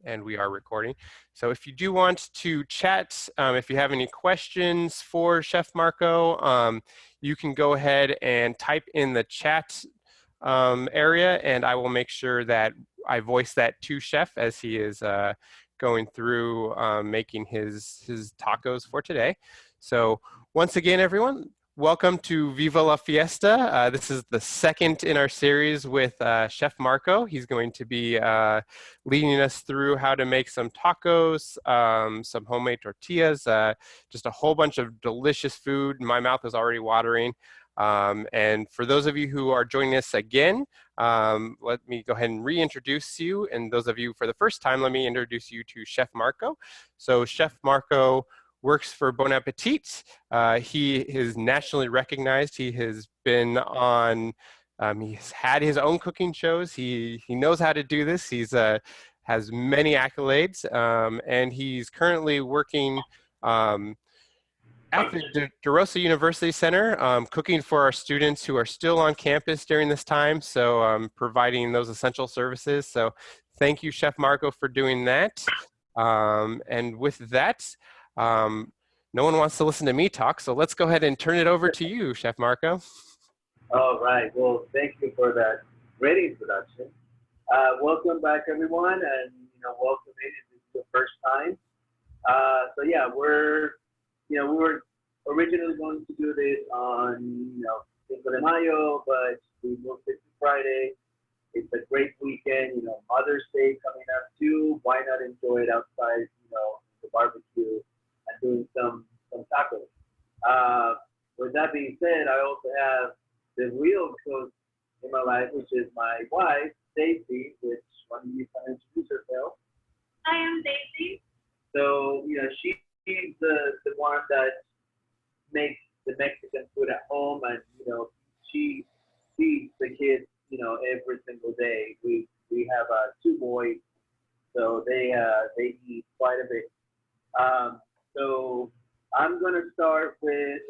and we are recording. So if you do want to chat, if you have any questions for Chef Marco, you can go ahead and type in the chat area, and I will make sure that I voice that to Chef as he is going through making his tacos for today. So once again, everyone, welcome to Viva La Fiesta. This is the second in our series with Chef Marco. He's going to be leading us through how to make some tacos, some homemade tortillas, just a whole bunch of delicious food. My mouth is already watering. And for those of you who are joining us again, let me go ahead and reintroduce you. And those of you for the first time, let me introduce you to Chef Marco. So Chef Marco works for Bon Appetit. He is nationally recognized. He has been on, he's had his own cooking shows. He knows how to do this. He's has many accolades, and he's currently working at the DeRosa University Center, cooking for our students who are still on campus during this time, so providing those essential services. So thank you, Chef Marco, for doing that. And with that, no one wants to listen to me talk, so let's go ahead and turn it over to you, Chef Marco. All right. Well, thank you for that great introduction. Welcome back, everyone, and welcome in if this is the first time. So yeah, we were originally going to do this on Pico De Gallo, but we moved it to Friday. It's a great weekend, Mother's Day coming up too. Why not enjoy it outside, the barbecue and doing some tacos. With that being said, I also have the real cook in my life, which is my wife, Daisy, which why don't you kind of introduce herself? I am Daisy. So, she's the one that makes the Mexican food at home, and she feeds the kids every single day. We have 2 boys, so they eat quite a bit. So I'm gonna start with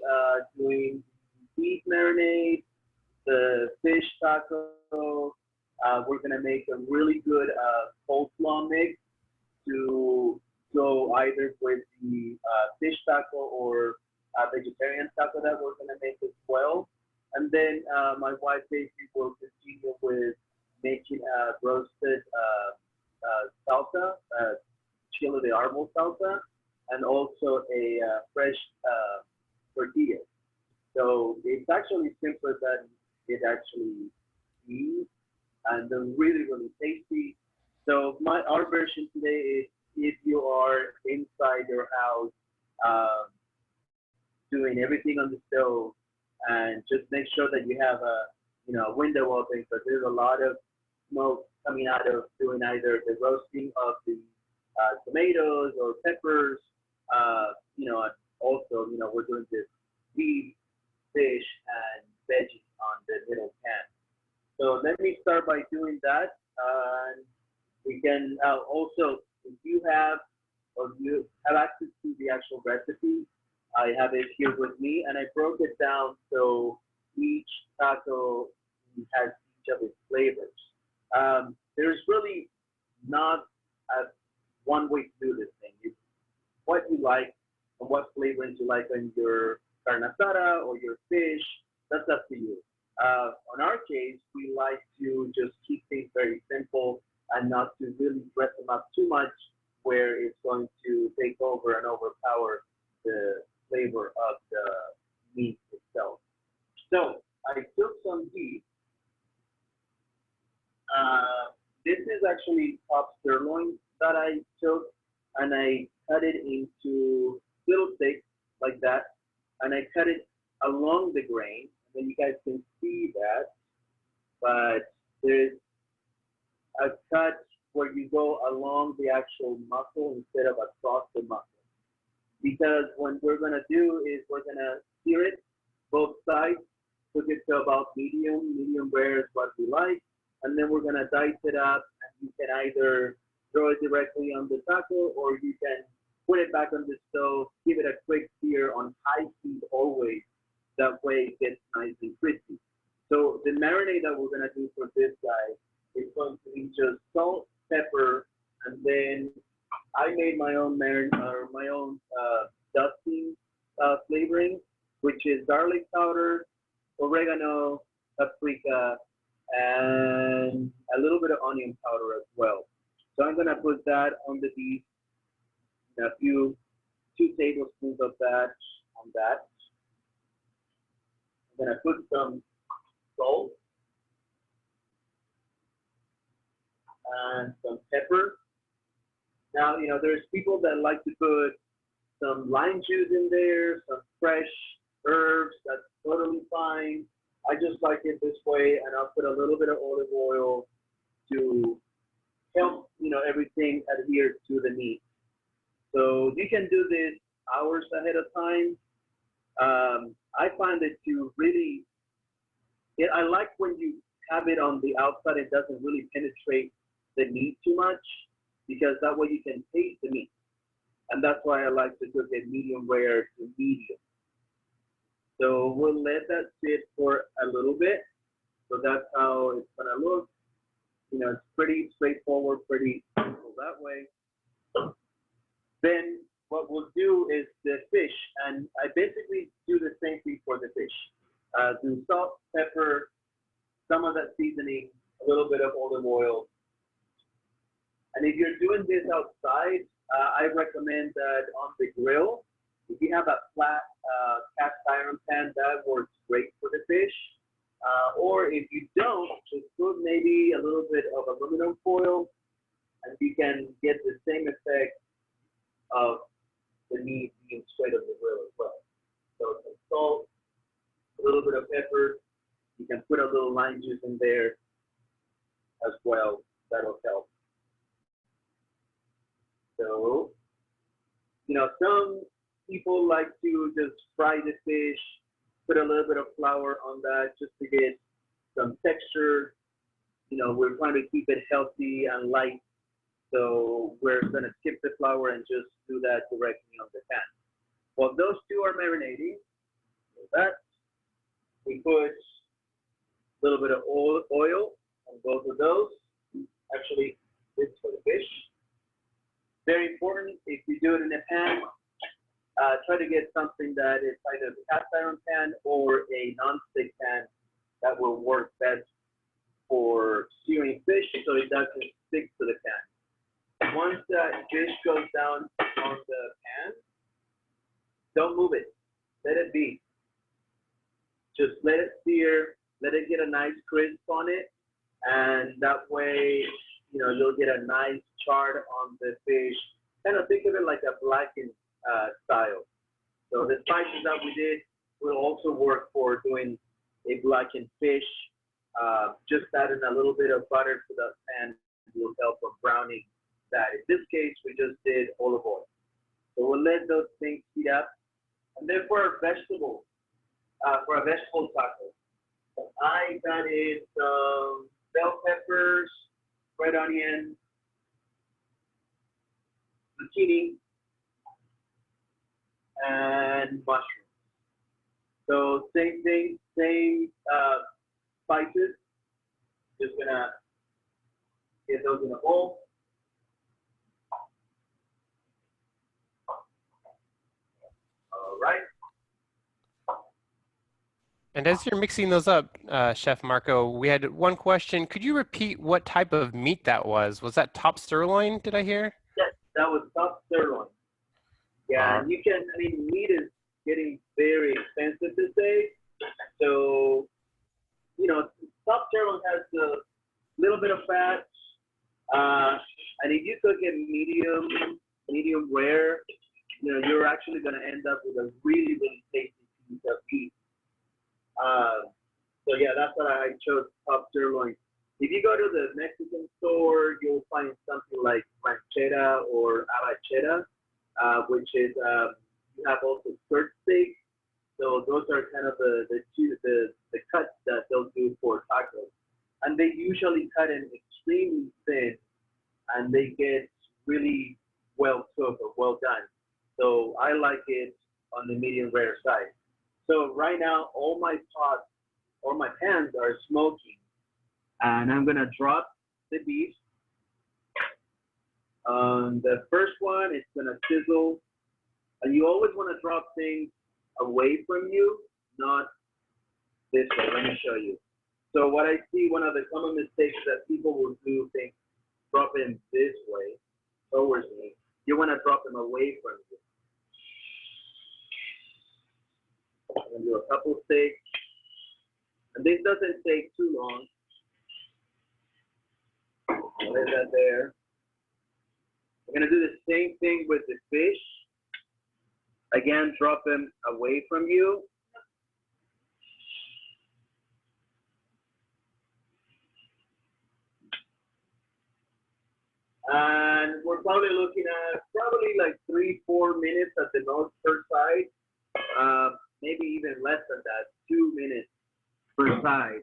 doing beef marinade, the fish taco. We're gonna make a really good coleslaw mix to go either with the fish taco or vegetarian taco that we're gonna make as well. And then my wife Daisy will continue with making roasted salsa, chile de árbol salsa, and also a fresh tortilla. So it's actually simpler than it actually is, and they're really, really tasty. So our version today is if you are inside your house doing everything on the stove, and just make sure that you have a window open, because there's a lot of smoke coming out of doing either the roasting of the tomatoes or peppers, and also we're doing this beef, fish, and veggies on the little pan. So let me start by doing that. We can also, if you have access to the actual recipe, I have it here with me, and I broke it down so each taco has each of its flavors. There's really not one way to do this thing. It's what you like and what flavorings you like on your carne asada or your fish. That's up to you. On our case, we like to just keep things very simple and not to really dress them up too much, where it's going to take over and overpower the flavor of the meat itself. So I took some beef. This is actually top sirloin that I took, and I cut it into little sticks like that, and I cut it along the grain. And then you guys can see that, but there's a cut where you go along the actual muscle instead of across the muscle. Because what we're gonna do is we're gonna sear it both sides, cook it to about medium rare is what we like, and then we're gonna dice it up, and you can either throw it directly on the taco, or you can put it back on the stove, give it a quick sear on high heat always. That way it gets nice and crispy. So the marinade that we're gonna do for this guy is going to be just salt, pepper, And then I made my own dusting flavoring, which is garlic powder, oregano, paprika, and a little bit of onion powder as well. So I'm gonna put that on the beef, a few 2 tablespoons of that on that. I'm gonna put some salt and some pepper. Now, there's people that like to put some lime juice in there, some fresh herbs. That's totally fine. I just like it this way, and I'll put a little bit of olive oil to help, everything adhere to the meat. So you can do this hours ahead of time. I find it to really, I like when you have it on the outside, it doesn't really penetrate the meat too much, because that way you can taste the meat. And that's why I like to cook it medium rare to medium. So we'll let that sit for a little bit. So that's how it's gonna look. It's pretty straightforward, pretty simple that way. Then what we'll do is the fish, and I basically do the same thing for the fish. Do salt, pepper, some of that seasoning, a little bit of olive oil. And if you're doing this outside, I recommend that on the grill, if you have a flat cast iron pan, that works great for the fish. Or if you don't, just put maybe a little bit of aluminum foil, and you can get the same effect of the meat being straight on the grill as well. So some salt, a little bit of pepper. You can put a little lime juice in there as well. That'll help. So, some people like to just fry the fish, put a little bit of flour on that just to get some texture. We're trying to keep it healthy and light. So we're going to skip the flour and just do that directly on the pan. While those two are marinating, that we put a little bit of oil on both of those. Actually, this for the fish. Very important, if you do it in a pan, try to get something that is either a cast iron pan or a non-stick pan that will work best for searing fish so it doesn't stick to the pan. Once that fish goes down on the pan, don't move it. Let it be. Just let it sear, let it get a nice crisp on it, and that way, you'll get a nice char on the fish. Kind of think of it like a blackened style. So the spices that we did will also work for doing a blackened fish. Just adding a little bit of butter to the pan will help with browning that. In this case, we just did olive oil. So we'll let those things heat up. And then for our vegetables, for a vegetable taco, I added some bell peppers, red onion, zucchini, and mushrooms. So same thing, same spices. Just gonna get those in a bowl. All right. And as you're mixing those up, Chef Marco, we had one question. Could you repeat what type of meat that was? Was that top sirloin, did I hear? Yes, that was top sirloin. Yeah, and meat is getting very expensive these days. So, top sirloin has a little bit of fat. And if you cook it medium rare, you're actually going to end up with a really, really tasty piece of meat. So yeah, that's why I chose top sirloin. If you go to the Mexican store, you'll find something like ranchera or arrachera, which is you have also skirt steak. So those are kind of the cuts that they'll do for tacos, and they usually cut in extremely thin, and they get really well cooked or well done. So I like it on the medium rare side. So right now, all my pots or my pans are smoking, and I'm gonna drop the beef The first one, it's gonna sizzle. And you always want to drop things away from you, not this way. Let me show you. So what I see, one of the common mistakes that people will do, things drop in this way towards me. You want to drop them away from you. I'm gonna do a couple sticks, and this doesn't take too long. Let that there. I'm gonna do the same thing with the fish. Again, drop them away from you. And we're probably looking at like 3-4 minutes at the most per side. Maybe even less than that, 2 minutes per side.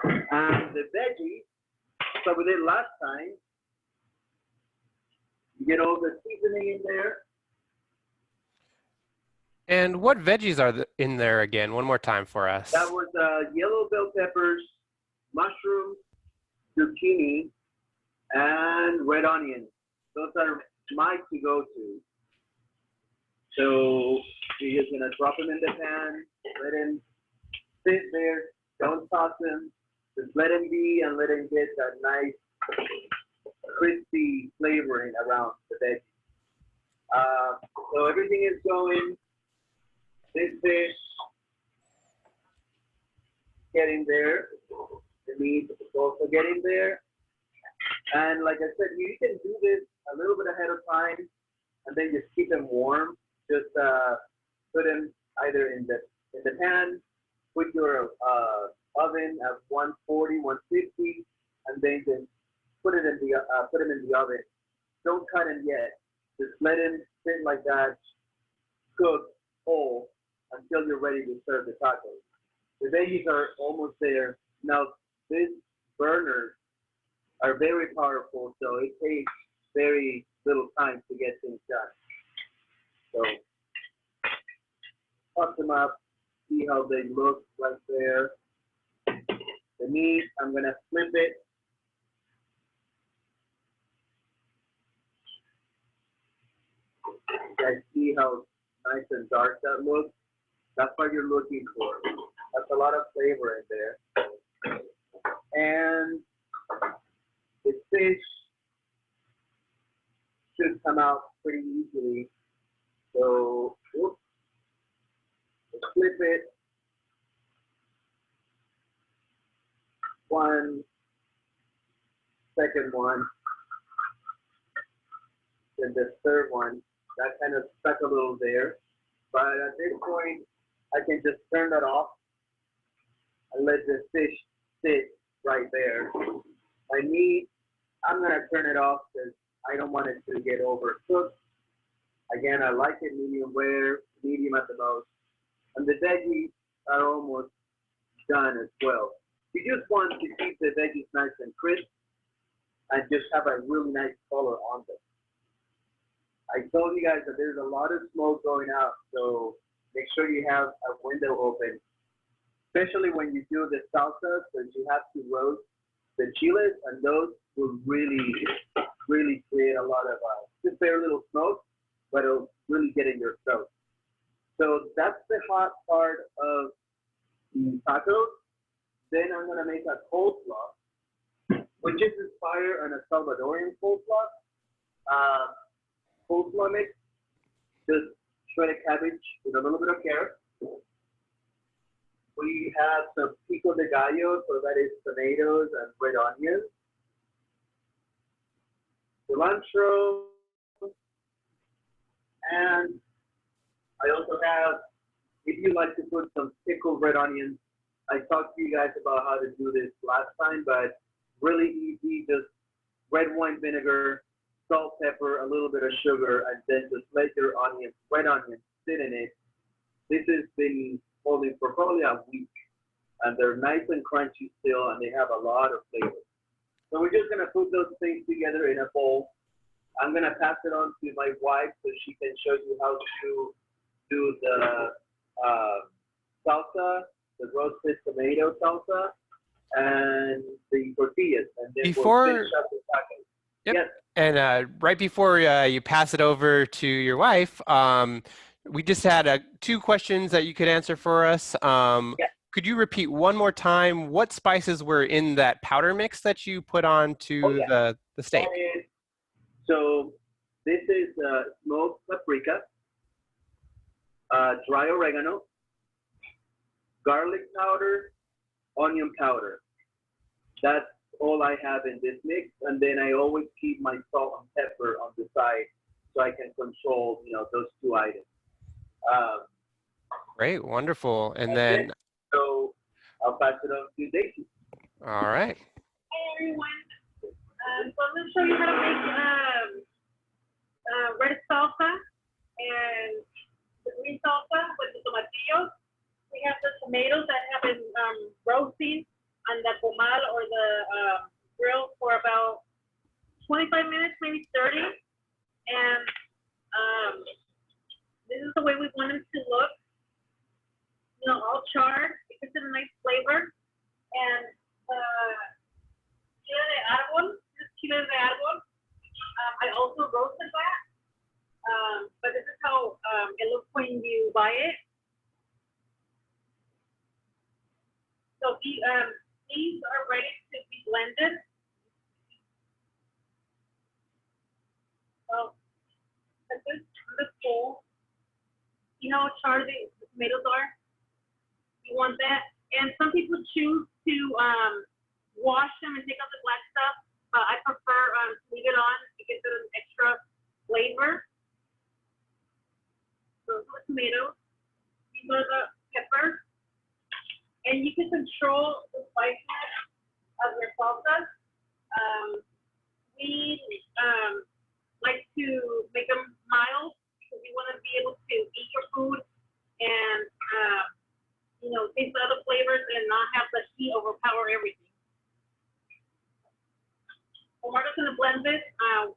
And the veggies, so we did last time, you get all the seasoning in there. And what veggies are in there again? One more time for us. That was yellow bell peppers, mushrooms, zucchini, and red onions. Those are my to-go-to. So you're just gonna drop them in the pan, let them sit there, don't toss them, just let them be and let them get that nice crispy flavoring around the veggies. So everything is going. This fish getting there. The meat is also getting there. And like I said, you can do this a little bit ahead of time, and then just keep them warm. Just put them either in the pan, put your oven at 140, 150, and then just put them in the oven. Don't cut them yet. Just let them sit like that, cook whole until you're ready to serve the tacos. The veggies are almost there. Now, these burners are very powerful, so it takes very little time to get things done. So, toss them up, see how they look right there. The meat, I'm gonna flip it. You guys see how nice and dark that looks? That's what you're looking for. That's a lot of flavor in there. And the fish should come out pretty easily. So, oops, flip it. One, second one, then the third one. That kind of stuck a little there. But at this point, I can just turn that off and let the fish sit right there. My meat, I'm gonna turn it off because I don't want it to get overcooked. Again, I like it medium rare, medium at the most. And the veggies are almost done as well. You just want to keep the veggies nice and crisp and just have a really nice color on them. I told you guys that there's a lot of smoke going out, so make sure you have a window open, especially when you do the salsa, because you have to roast the chiles, and those will really create a lot of just very little smoke, but it'll really get in your throat. So that's the hot part of the tacos. Then I'm gonna make a coleslaw, which is inspired on a Salvadorian coleslaw. Coleslaw mix, just shredded cabbage with a little bit of carrot. We have some Pico De Gallo, so that is tomatoes and red onions. Cilantro, and I also have, if you like to put some pickled red onions, I talked to you guys about how to do this last time, but really easy, just red wine vinegar, salt, pepper, a little bit of sugar, and then just let your red onions sit in it. This has been holding for probably a week, and they're nice and crunchy still, and they have a lot of flavor. So we're just gonna put those things together in a bowl. I'm gonna pass it on to my wife so she can show you how to do the salsa, the roasted tomato salsa, and the tortillas, and then we'll finish up the tacos. Yep. Yes. And right before you pass it over to your wife, we just had two questions that you could answer for us. Yes. Could you repeat one more time what spices were in that powder mix that you put on Oh, to yeah. the steak? So this is smoked paprika, dry oregano, garlic powder, onion powder. That's all I have in this mix, and then I always keep my salt and pepper on the side so I can control, those two items. Um, Great, wonderful. And that's then, it. So I'll pass it on to Daisy. all right. Hi everyone. So I'm going to show you how to make red salsa and the green salsa with the tomatillo. We have the tomatoes that have been roasting on the comal or the grill for about 25 minutes, maybe 30. And this is the way we want them to look. All charred. It gives it a nice flavor. And chile de árbol. I also roasted that. But this is how it looks when you buy it. So these are ready to be blended. So this bowl. See how charred the tomatoes are? You want that? And some people choose to wash them and take out the black stuff. I prefer to leave it on to get an extra flavor. Those are the tomatoes. These are the peppers. And you can control the spiciness of your salsas. We like to make them mild because we want to be able to eat your food and taste the other flavors and not have the heat overpower everything. We're just going to blend this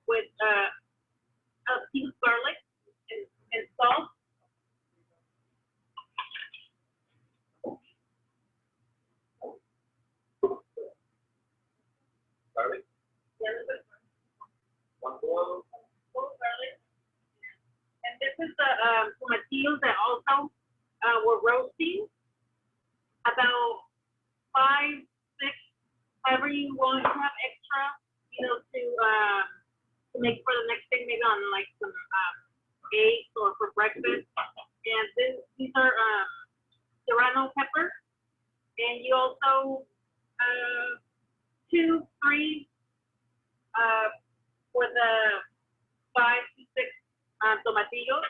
with a piece of garlic and salt. Garlic. Yeah, this is One clove. garlic. And this is the tomatillos that also were roasting. About 5, 6, however you want to have extra, to make for the next thing, maybe on like some eggs or for breakfast. And these are serrano pepper. And you also 2, 3 for the 5 to 6 tomatillos.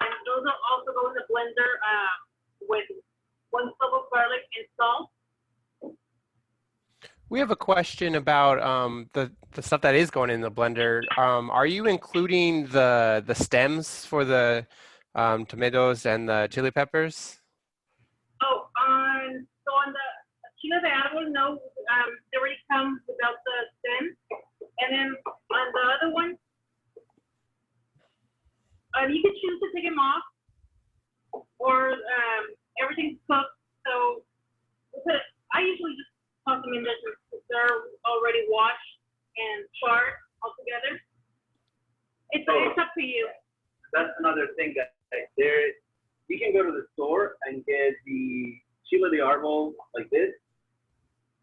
And those will also go in the blender with 1 clove of garlic and salt. We have a question about the stuff that is going in the blender. Are you including the stems for the tomatoes and the chili peppers? Oh, so on the chile de árbol, no, they already come without the stem. And then on the other one, you can choose to take them off, or everything's cooked. So I usually just toss them in there because they're already washed and charred altogether. It's up to you. That's another thing, guys. You can go to the store and get the chile de árbol like this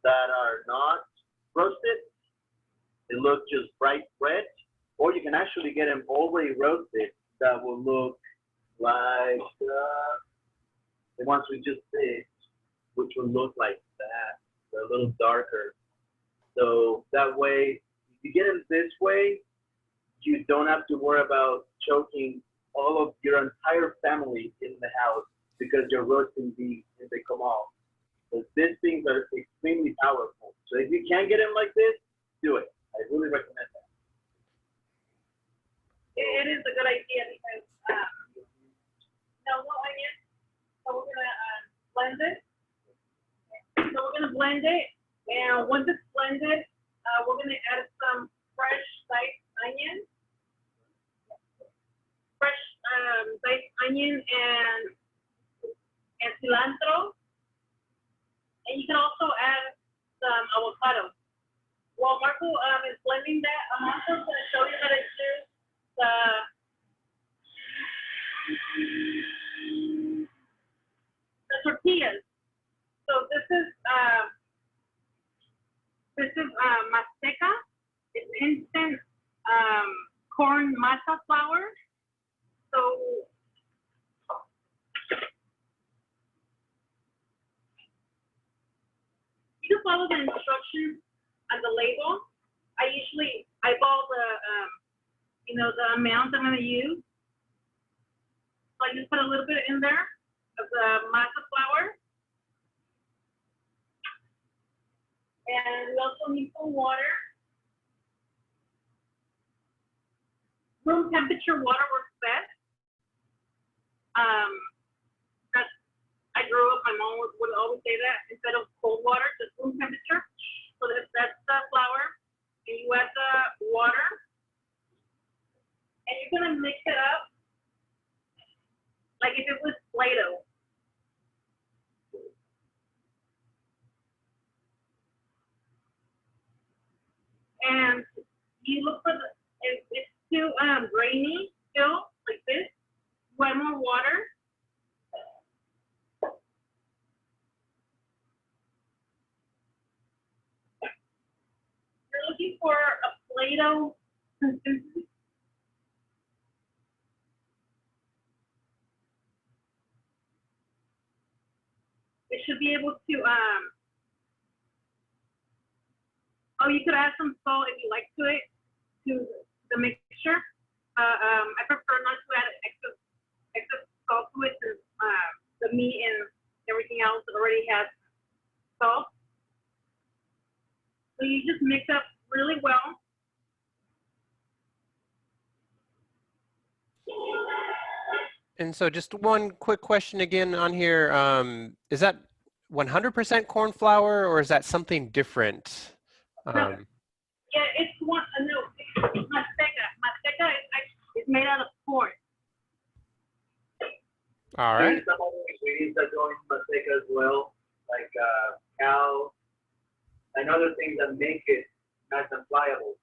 that are not roasted. They look just bright red, or you can actually get them already roasted that will look like the ones we just did, which will look like that. They're a little darker. So that way, if you get them this way, you don't have to worry about choking all of your entire family in the house because you're roasting these and they come off. So these things are extremely powerful. So if you can get them like this, do it. I really recommend that. It is a good idea because no onion. So we're gonna blend it. So we're gonna blend it, and once it's blended, we're gonna add some fresh diced onion, and cilantro, and you can also add some avocado. Well, Marco is blending that. I'm also going to show you that I use the tortillas. So this is Masteca. It's instant corn masa flour. So you follow the instructions on the label. I usually eyeball the amount I'm going to use. So I just put a little bit in there of the masa flour. And we also need some water. Room temperature water works best. I grew up, my mom would always say that instead of cold water, just room temperature. So that's the flour, and you add the water, and you're gonna mix it up like if it was Play-Doh. And you look for if it's too grainy still, like this, you add more water. You're looking for a Play-Doh consistency. It should be able to, oh, you could add some salt if you like to it, to the mixture. I prefer not to add excess salt to it since the meat and everything else already has salt. So you just mix up really well. And so just one quick question again on here. Is that 100% corn flour or is that something different? No. Yeah, it's one, no, it's Masteca. Masteca is made out of corn. All right. There's some other ingredients that go into Masteca as well, like cow and other things that make it nice and pliable.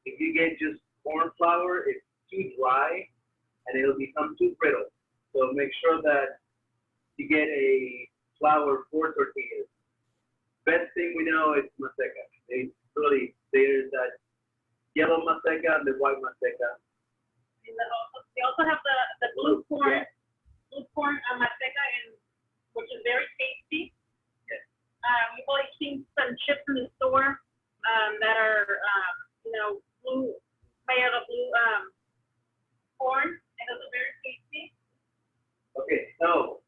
If you get just corn flour, it's too dry and it'll become too brittle. So make sure that you get a flour for tortillas. Best thing we know is Masteca. There's that yellow Masteca and the white Masteca. And they also have the blue corn, Masteca, which is very tasty. Yes. You've always seen some chips in the store that are, blue, made out of blue corn, and those are very tasty. Okay, so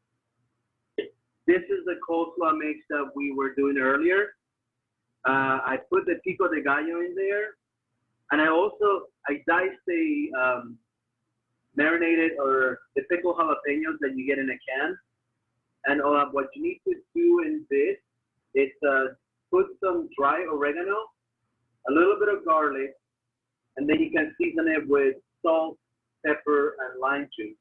this is the coleslaw mix that we were doing earlier. I put the Pico De Gallo in there, and I diced the marinated or the pickled jalapenos that you get in a can. And what you need to do in this is put some dry oregano, a little bit of garlic, and then you can season it with salt, pepper, and lime juice.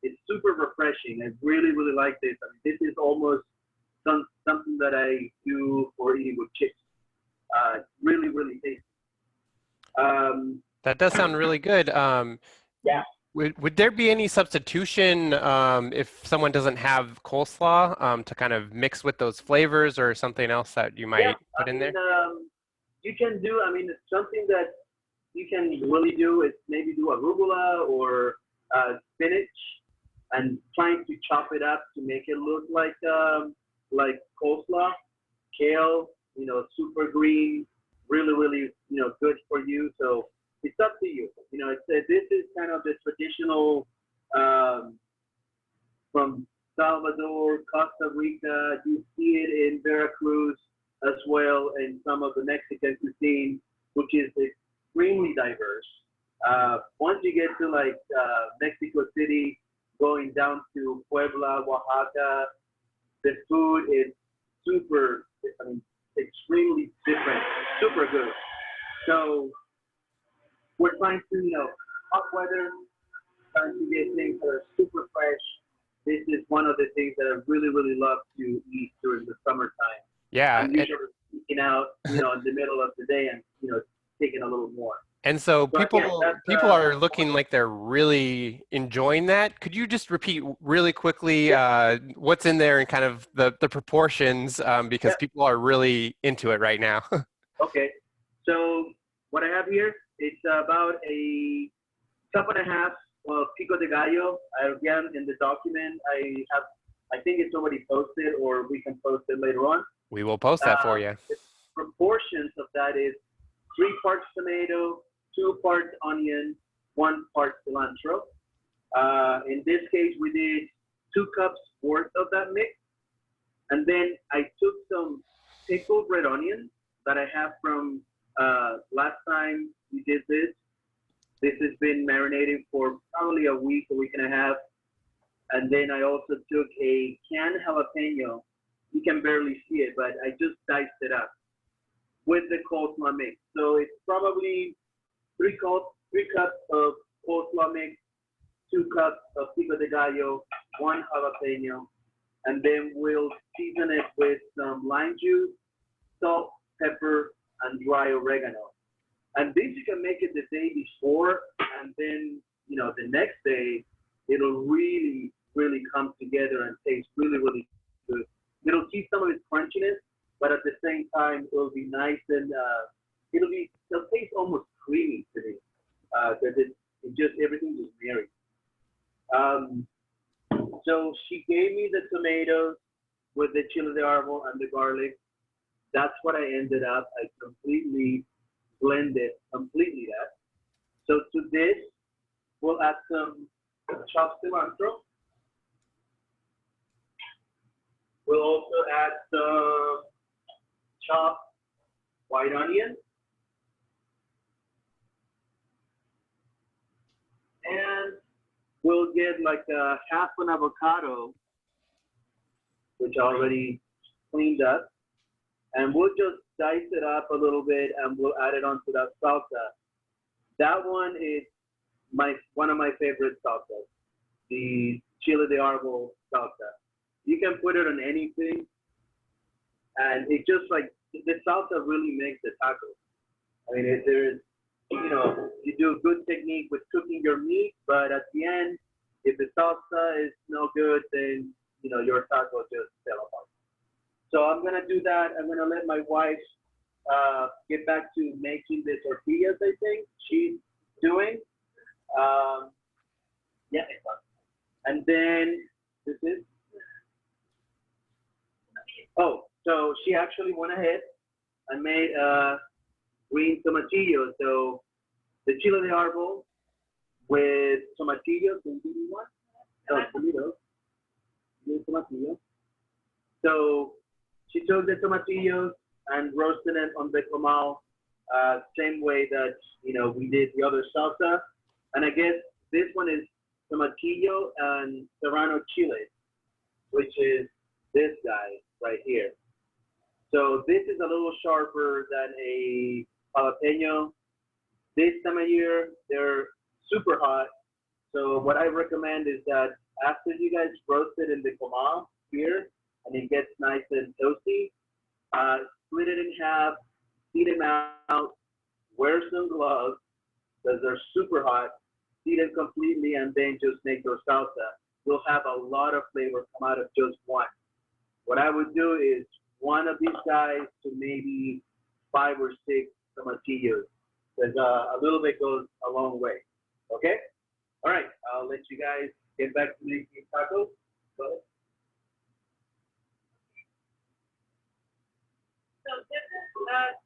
It's super refreshing. I really, really like this. I mean, this is almost something that I do for eating with chips. Really, really tasty. That does sound really good. Yeah. Would there be any substitution if someone doesn't have coleslaw to kind of mix with those flavors or something else that you might put in there? You can do, it's something that you can really do is maybe do arugula or spinach and trying to chop it up to make it look like coleslaw, kale, super green, really, really, good for you. So it's up to you. This is kind of the traditional from Salvador, Costa Rica. You see it in Veracruz as well, and some of the Mexican cuisine, which is extremely diverse. Once you get to Mexico City, going down to Puebla, Oaxaca, the food is extremely different, super good. So we're trying to, hot weather, trying to get things that are super fresh. This is one of the things that I really, really love to eat during the summertime. Yeah. sneaking out, in the middle of the day and, taking a little more. And so But yeah, that's, people are looking like they're really enjoying that. Could you just repeat really quickly what's in there and kind of the proportions because yeah. people are really into it right now. Okay. So what I have here, it's about a cup and a half of Pico De Gallo. Again, in the document, I think it's already posted, or we can post it later on. We will post that for you. The proportions of that is 3 parts tomato, 2 parts onion, 1 part cilantro. In this case, we did 2 cups worth of that mix. And then I took some pickled red onion that I have from last time we did this. This has been marinating for probably a week and a half. And then I also took a canned jalapeno. You can barely see it, but I just diced it up with the coleslaw mix. So it's probably 3 cups of coleslaw mix, 2 cups of Pico de Gallo, 1 jalapeno, and then we'll season it with some lime juice, salt, pepper, and dry oregano. And this you can make it the day before, and then the next day it'll really, really come together and taste really, really good. It'll keep some of its crunchiness, but at the same time it'll be nice and it'll taste almost creamy to me because everything just married. So she gave me the tomatoes with the chile de árbol and the garlic. That's what I ended up. I completely blended that. So to this, we'll add some chopped cilantro. We'll also add some chopped white onion. And we'll get like a half an avocado, which I already cleaned up. And we'll just dice it up a little bit and we'll add it onto that salsa. That one is one of my favorite salsas, the chile de árbol salsa. You can put it on anything, and it just like the salsa really makes the tacos. I mean, you do a good technique with cooking your meat, but at the end, if the salsa is no good, then your taco just fell apart. So I'm gonna do that. I'm gonna let my wife get back to making the tortillas. I think she's doing. Yeah, it's fun. And then this is. Oh, so she actually went ahead and made green tomatillo. So the chile de árbol with tomatillo. Tomatillo. So she took the tomatillos and roasted it on the comal, same way that we did the other salsa. And I guess this one is tomatillo and Serrano Chilies, which is this guy right here. So this is a little sharper than a jalapeno. This time of year, they're super hot. So what I recommend is that after you guys roast it in the comal here, and it gets nice and toasty, split it in half, heat them out, wear some gloves, because they're super hot, heat them completely, and then just make your salsa. You'll have a lot of flavor come out of just one. What I would do is one of these guys to maybe 5 or 6 tomatillos, because a little bit goes a long way. Okay? All right, I'll let you guys get back to making tacos. Go ahead. So this is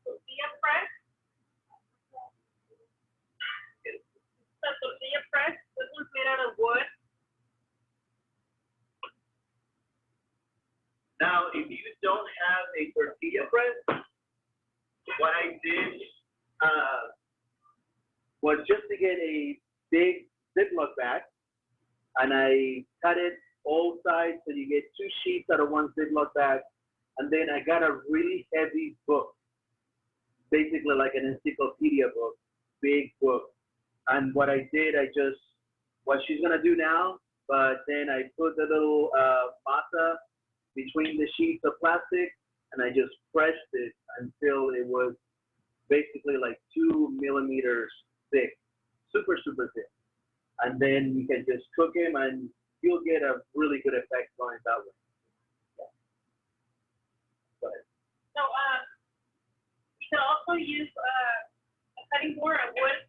tortilla press. The tortilla press. This one's made out of wood. Now, if you don't have a tortilla press, what I did was just to get a big Ziploc bag, and I cut it all sides so you get 2 sheets out of one Ziploc bag. And then I got a really heavy book, basically like an encyclopedia book, big book. And what I did, what she's gonna do now, but then I put the little masa between the sheets of plastic, and I just pressed it until it was basically like 2 millimeters thick, super, super thick. And then you can just cook them and you'll get a really good effect going that way. Yeah. Go ahead. So you can also use a cutting board, a wood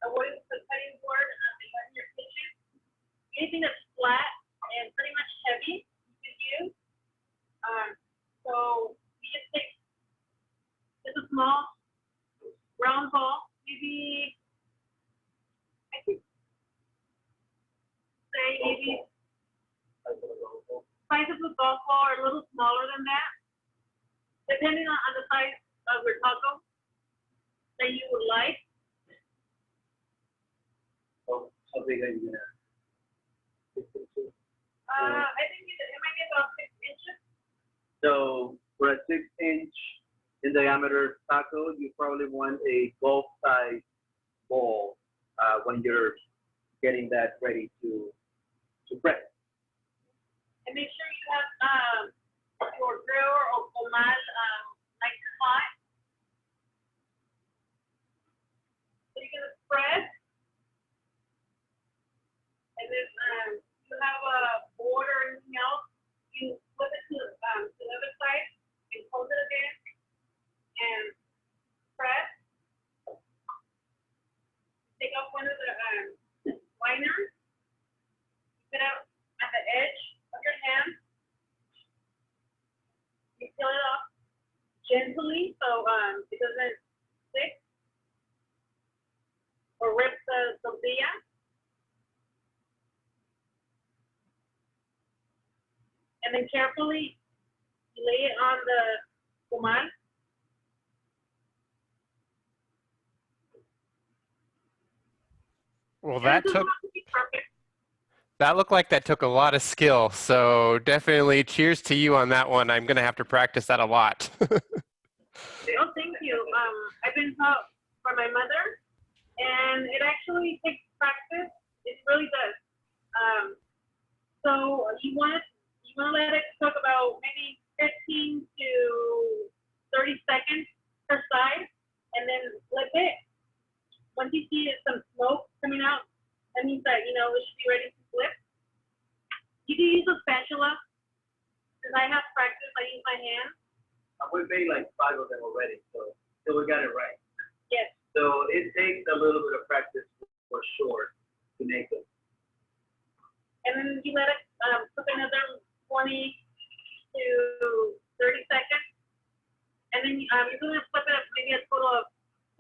cutting board that you have in your kitchen. Anything that's flat and pretty much heavy, you can use. So you just take just a small round ball, maybe I think say maybe size of a golf ball or a little smaller than that, depending on the size of your taco that you would like. Oh, how big are you gonna? I think it might be about 6 inches. So for a 6-inch in diameter taco, you probably want a golf-size ball when you're getting that ready to press. And make sure you have your grill or comal nice and hot. So you're gonna press, and then you have a board or anything else. You flip it to the other side and close it again, and press. Take off one of the liners. Put it out at the edge of your hand. You peel it off gently so it doesn't stick or rip the tortilla. And then carefully lay it on the comal. Well, And that this took doesn't have to be perfect. that looked like that took a lot of skill. So definitely cheers to you on that one. I'm gonna have to practice that a lot. Oh, thank you. I've been taught by my mother, and it actually takes practice. It really does. So you want to let it cook about maybe 15 to 30 seconds per side, and then flip it. Once you see some smoke coming out, that means that it should be ready to flip. You can use a spatula, because I have practice. I use my hands. We made like 5 of them already, so we got it right. Yes. So it takes a little bit of practice for sure to make it. And then you let it cook another 20 to 30 seconds. And then you're going to flip it maybe a total of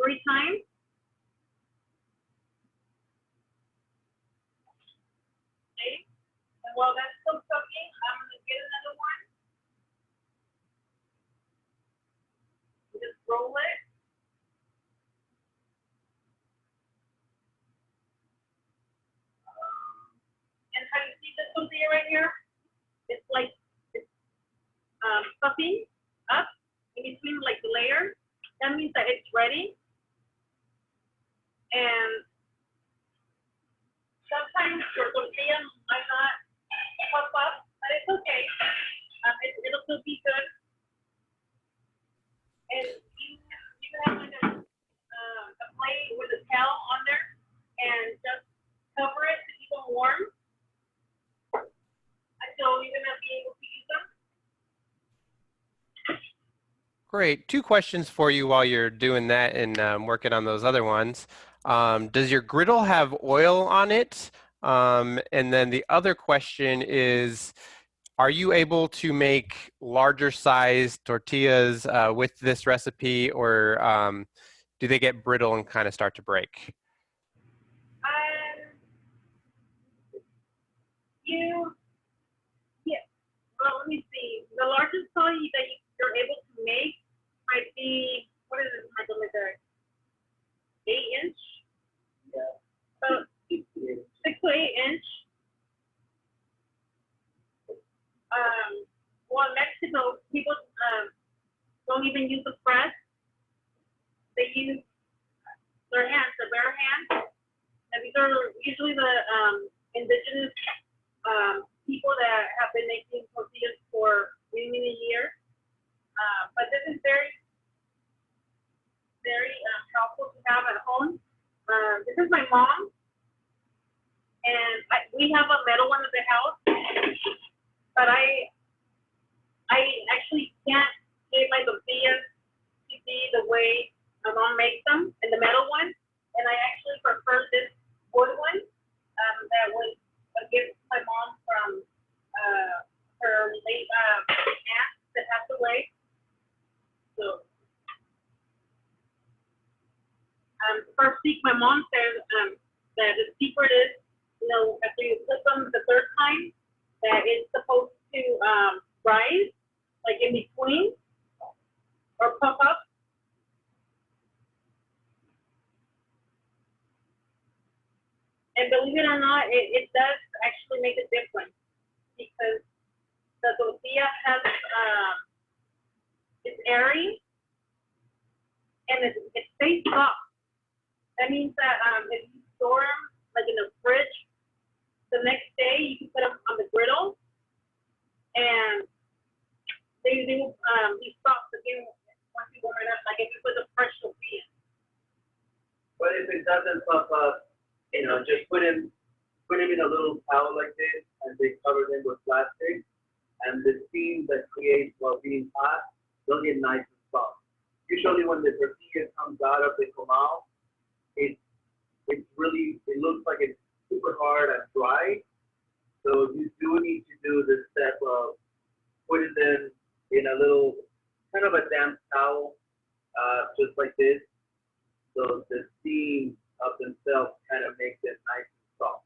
3 times. Okay. And while that's still cooking, I'm going to get another one. Just roll it. And how you see this tortilla right here? It's like it's puffing up in between like the layers. That means that it's ready. And sometimes your tortilla might not puff up, but it's okay. It'll still be good. And you have like a plate with a towel on there, and just cover it to keep them warm until you're gonna be able to use them. Great. 2 questions for you while you're doing that and working on those other ones. Does your griddle have oil on it? And then the other question is, are you able to make larger size tortillas with this recipe, or do they get brittle and kind of start to break? Well, let me see. The largest tortilla that you're able to make might be, what is it, Michael, like a 8-inch? Yeah. So 6 to 8 inch. Well, in Mexico, people don't even use the press. They use their hands, the bare hands. And these are usually the indigenous people that have been making tortillas for many, many years. but this is very helpful to have at home. This is my mom, and we have a metal one at the house, but I actually can't get my tortillas to be the way my mom makes them in the metal one, and I actually prefer this wood one that was a gift to my mom from her late aunt that passed away. So first week, my mom said that the secret is, after you flip them the third time, that it's supposed to rise, like in between, or puff up. And believe it or not, it does actually make a difference, because the tortilla has, it's airy, and it stays soft. That means that if you store them like in the fridge, the next day you can put them on the griddle, and they do be soft again once you warm it up, like if you put a fresh tortilla. But if it doesn't puff up, just put them in a little towel like this, and they cover them with plastic, and the steam that creates while being hot, they'll get nice and soft. Usually when the tortilla comes out of the comal, it looks like it's super hard and dry. So you do need to do the step of putting them in a little kind of a damp towel, just like this. So the steam of themselves kind of makes it nice and soft.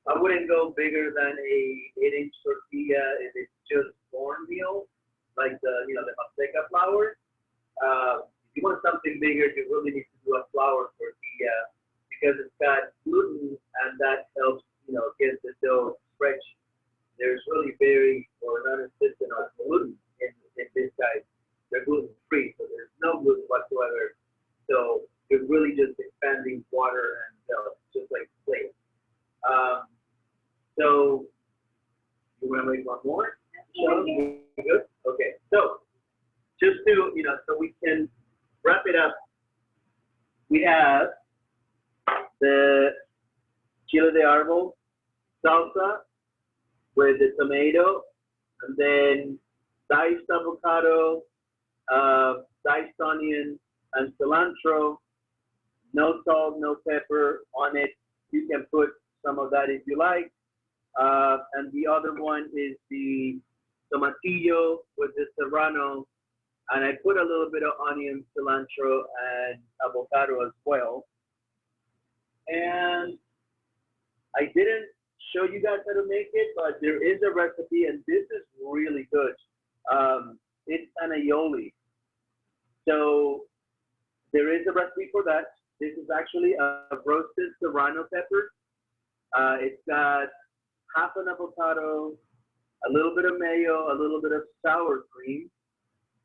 I wouldn't go bigger than a 8-inch tortilla if it's just cornmeal, like the manteca flour. If you want something bigger, you really need to do a flour tortilla, because it's got gluten, and that helps, get the dough stretchy. There's really very or non-existent of gluten in this guy. They're gluten-free, so there's no gluten whatsoever. So you're really just expanding water and dough, just like clay. So you want to make one more? So, good? Okay. So just to, so we can wrap it up, we have the chile de árbol salsa with the tomato, and then diced avocado, diced onion, and cilantro. No salt, no pepper on it. You can put some of that if you like. And the other one is the tomatillo with the serrano, and I put a little bit of onion, cilantro, and avocado as well. And I didn't show you guys how to make it, but there is a recipe, and this is really good. It's an aioli. So there is a recipe for that. This is actually a roasted serrano pepper. It's got half an avocado, a little bit of mayo, a little bit of sour cream,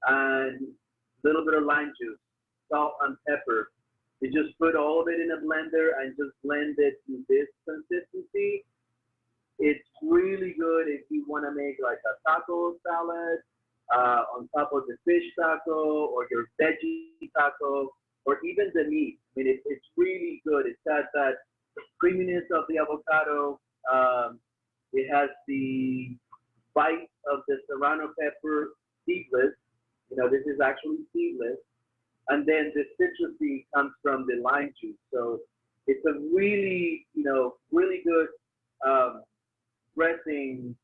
and a little bit of lime juice, salt and pepper. You just put all of it in a blender and just blend it to this consistency. It's really good if you want to make like a taco salad on top of the fish taco, or your veggie taco, or even the meat. I mean, it's really good. It's got that creaminess of the avocado. It has the bite of the serrano pepper, seedless. This is actually seedless. And then the citrusy comes from the lime juice. So it's a really, really good dressing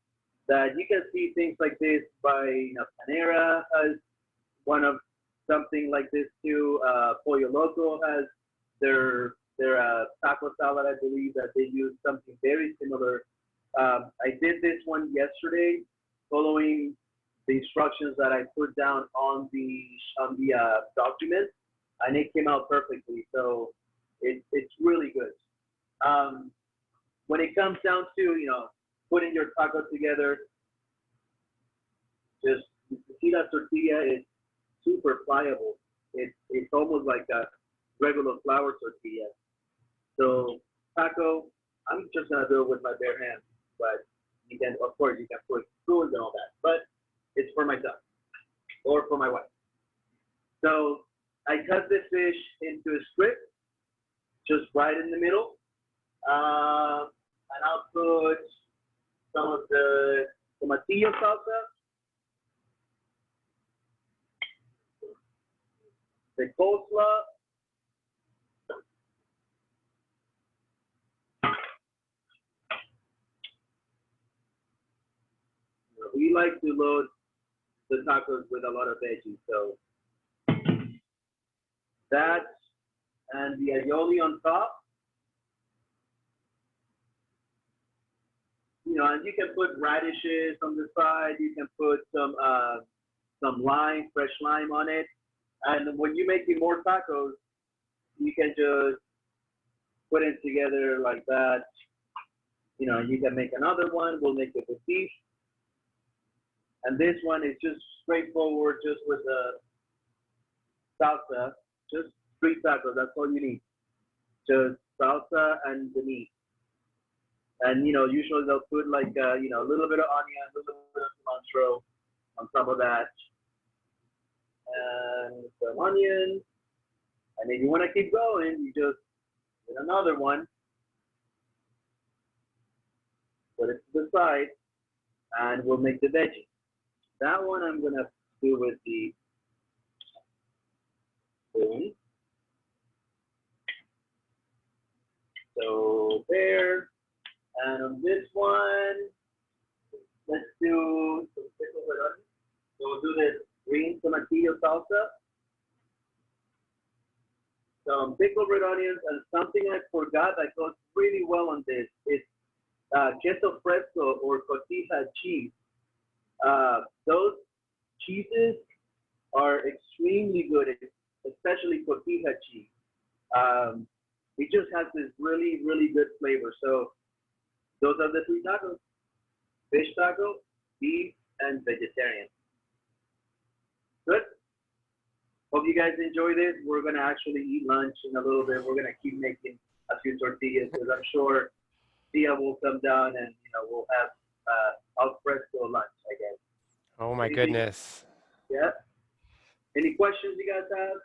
that you can see things like this by, Panera has one of something like this too. Pollo Loco has their taco salad, I believe, that they use something very similar. I did this one yesterday, following the instructions that I put down on the document, and it came out perfectly. So it's really good. When it comes down to putting your taco together, just see that tortilla is super pliable. It's almost like a regular flour tortilla. So taco, I'm just gonna do it with my bare hands, but of course you can put tools and all that, but it's for myself or for my wife. So I cut the fish into a strip, just right in the middle. And I'll put some of the Tomatillo salsa, the coleslaw, we like to load the tacos with a lot of veggies, so that and the aioli on top. You know, and you can put radishes on the side. You can put some lime, fresh lime on it. And when you're making more tacos, you can just put it together like that. You know, you can make another one. We'll make it with beef. And this one is just straightforward, just with the salsa, just street tacos. That's all you need. Just salsa and the meat. And, you know, usually they'll put like, you know, a little bit of onion, a little bit of cilantro on top of that. And some onion. And if you want to keep going, you just get another one. Put it to the side. And we'll make the veggie. That one I'm going to do with the spoon. So there. And on this one, let's do some pickled red onions. So we'll do this green tomatillo salsa. Some pickled red onions, and something I forgot that goes really well on this is queso fresco or cotija cheese. Those cheeses are extremely good, especially cotija cheese. It just has this really, really good flavor. So those are the three tacos: fish taco, beef, and vegetarian. Good. Hope you guys enjoy this. We're gonna actually eat lunch in a little bit. We're gonna keep making a few tortillas because I'm sure Tia will come down and we'll have al fresco lunch, I guess. Oh my goodness. Yeah. Any questions you guys have?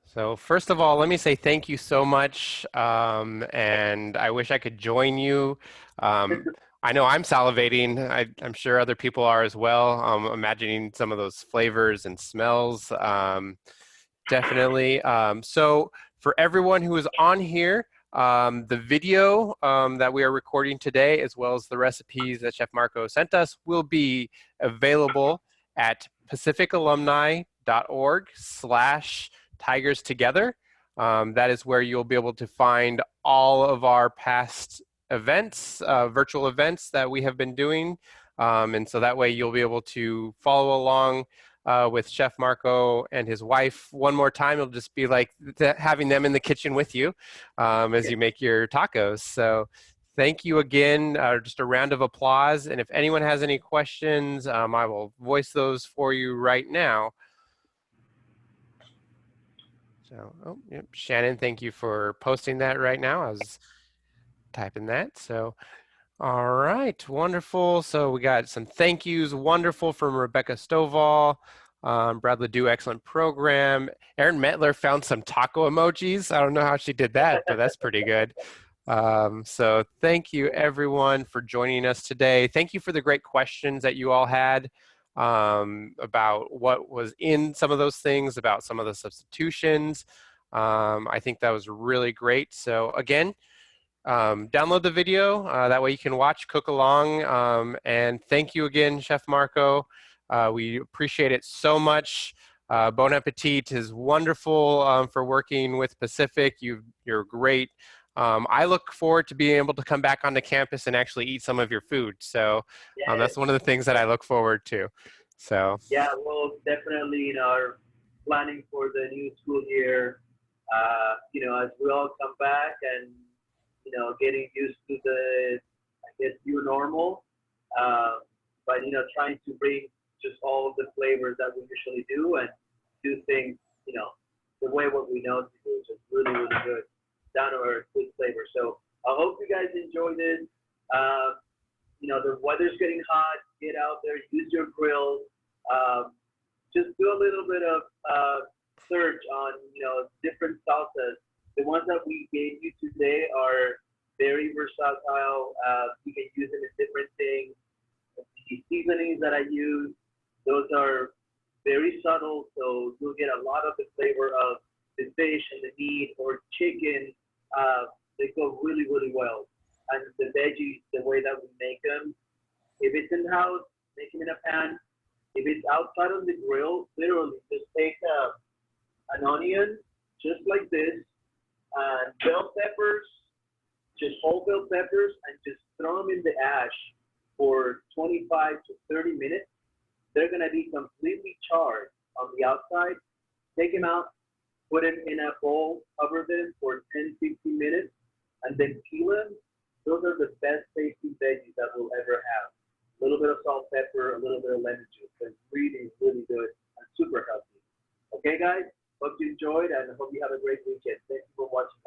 So first of all, let me say thank you so much, and I wish I could join you. I know I'm salivating. I'm sure other people are as well. Imagining some of those flavors and smells, definitely. So for everyone who is on here, the video that we are recording today, as well as the recipes that Chef Marco sent us, will be available at pacificalumni.org/Tigers Together. That is where you'll be able to find all of our past events, virtual events that we have been doing. And so that way you'll be able to follow along with Chef Marco and his wife one more time. It'll just be like having them in the kitchen with you as you make your tacos. So thank you again. Just a round of applause. And if anyone has any questions, I will voice those for you right now. So, oh, yep. Shannon, thank you for posting that right now. I was typing that. So, all right, wonderful. So we got some thank yous, wonderful, from Rebecca Stovall. Brad Ledoux, excellent program. Erin Metler found some taco emojis. I don't know how she did that, but that's pretty good. So thank you everyone for joining us today. Thank you for the great questions that you all had about what was in some of those things, about some of the substitutions. I think that was really great. So again, download the video. That way you can watch, cook along. And thank you again, Chef Marco. We appreciate it so much. Bon appetit is wonderful for working with Pacific. You're great. I look forward to being able to come back onto campus and actually eat some of your food. So that's one of the things that I look forward to. So yeah, we'll definitely are planning for the new school year. As we all come back and getting used to the, I guess, new normal. But trying to bring just all of the flavors that we usually do and do things, the way what we know to do, just really, really good, down to earth, good flavor. So I hope you guys enjoy this. The weather's getting hot. Get out there, use your grills. Just do a little bit of search on, different salsas. The ones that we gave you today are very versatile. You can use them in different things. The seasonings that I use, those are very subtle, so you'll get a lot of the flavor of the fish and the meat or chicken. They go really, really well. And the veggies, the way that we make them, if it's in house, make them in a pan. If it's outside on the grill, literally just take an onion, just like this, and bell peppers, just whole bell peppers, and just throw them in the ash for 25 to 30 minutes. They're gonna be completely charred on the outside. Take them out, put them in a bowl, cover them for 10, 15 minutes, and then peel them. Those are the best tasting veggies that we'll ever have. A little bit of salt, pepper, a little bit of lemon juice. It's really, really good and super healthy. Okay, guys? Hope you enjoyed and hope you have a great weekend. Thank you for watching.